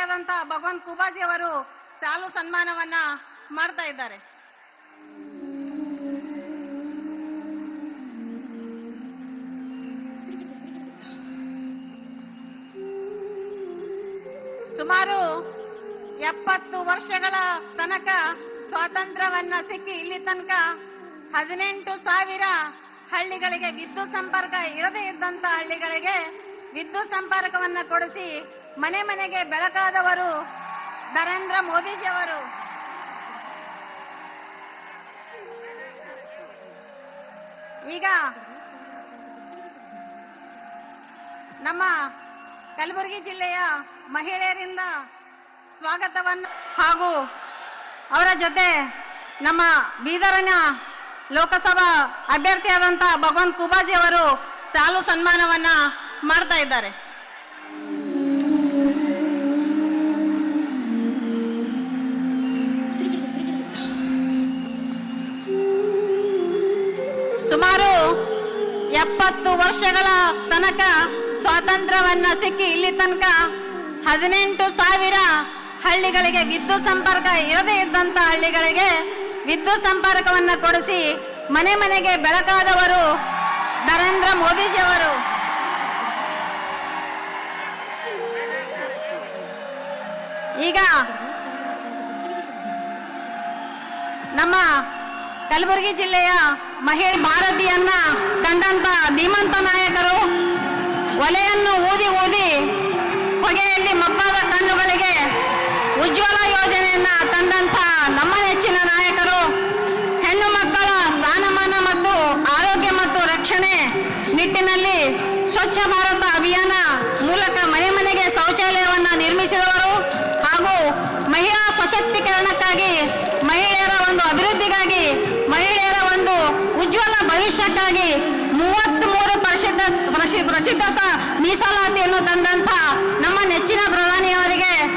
ಅಭ್ಯರ್ಥಿಯಾದಂತ ಭಗವಂತ ಖೂಬಾಜಿ ಅವರು ಸಾಲು ಸನ್ಮಾನವನ್ನ ಮಾಡ್ತಾ ಇದ್ದಾರೆ. ಸುಮಾರು 70 ವರ್ಷಗಳ ತನಕ ಸ್ವಾತಂತ್ರ್ಯವನ್ನ ಸಿಕ್ಕಿ ಇಲ್ಲಿ ತನಕ 18,000 ಹಳ್ಳಿಗಳಿಗೆ ವಿದ್ಯುತ್ ಸಂಪರ್ಕ ಇರದೇ ಇದ್ದಂತ ಹಳ್ಳಿಗಳಿಗೆ ವಿದ್ಯುತ್ ಸಂಪರ್ಕವನ್ನ ಕೊಡಿಸಿ ಮನೆ ಮನೆಗೆ ಬೆಳಕಾದವರು ನರೇಂದ್ರ ಮೋದಿಜಿಯವರು. ಈಗ ನಮ್ಮ ಕಲಬುರಗಿ ಜಿಲ್ಲೆಯ ಮಹಿಳೆಯರಿಂದ ಸ್ವಾಗತವನ್ನು ಹಾಗೂ ಅವರ ಜೊತೆ ನಮ್ಮ ಬೀದರಿನ ಲೋಕಸಭಾ ಅಭ್ಯರ್ಥಿಯಾದಂಥ ಭಗವಂತ ಖೂಬಾಜಿ ಅವರು ಸಾಲು ಸನ್ಮಾನವನ್ನ ಮಾಡ್ತಾ ಇದ್ದಾರೆ. ಸುಮಾರು 70 ವರ್ಷಗಳ ತನಕ ಸ್ವಾತಂತ್ರ್ಯವನ್ನ ಸಿಕ್ಕಿ ಇಲ್ಲಿ ತನಕ 18,000 ಹಳ್ಳಿಗಳಿಗೆ ವಿದ್ಯುತ್ ಸಂಪರ್ಕ ಇರದೇ ಇದ್ದಂತ ಹಳ್ಳಿಗಳಿಗೆ ವಿದ್ಯುತ್ ಸಂಪರ್ಕವನ್ನ ಕೊಡಿಸಿ ಮನೆ ಮನೆಗೆ ಬೆಳಕಾದವರು ನರೇಂದ್ರ ಮೋದಿಜಿಯವರು. ಈಗ ನಮ್ಮ ಕಲಬುರಗಿ ಜಿಲ್ಲೆಯ ಮಹಿಳೆ ಭಾರತಿಯನ್ನ ಕಂಡಂತ ಧೀಮಂತ ನಾಯಕರು ಒಲೆಯನ್ನು ಊದಿ ಊದಿ ಹೊಗೆಯಲ್ಲಿ ಮಬ್ಬಾದ ಕಣ್ಣುಗಳಿಗೆ ಉಜ್ವಲ ಯೋಜನೆಯನ್ನ ತಂದಂತ ನಮ್ಮ ನೆಚ್ಚಿನ ನಾಯಕರು, ಹೆಣ್ಣು ಮಕ್ಕಳ ಸ್ಥಾನಮಾನ ಮತ್ತು ಆರೋಗ್ಯ ಮತ್ತು ರಕ್ಷಣೆ ನಿಟ್ಟಿನಲ್ಲಿ ಸ್ವಚ್ಛ ಭಾರತ ಅಭಿಯಾನ ಮೂಲಕ ಮನೆ ಮನೆಗೆ ಶೌಚಾಲಯವನ್ನ ನಿರ್ಮಿಸಿದವರು ಹಾಗೂ ಮಹಿಳಾ ಸಶಕ್ತೀಕರಣಕ್ಕಾಗಿ, ಮಹಿಳೆಯರ ಒಂದು ಅಭಿವೃದ್ಧಿಗಾಗಿ, ಮಹಿಳೆಯರ ಒಂದು ಉಜ್ವಲ ಭವಿಷ್ಯಕ್ಕಾಗಿ 33% ಮೀಸಲಾತಿಯನ್ನು ತಂದಂತ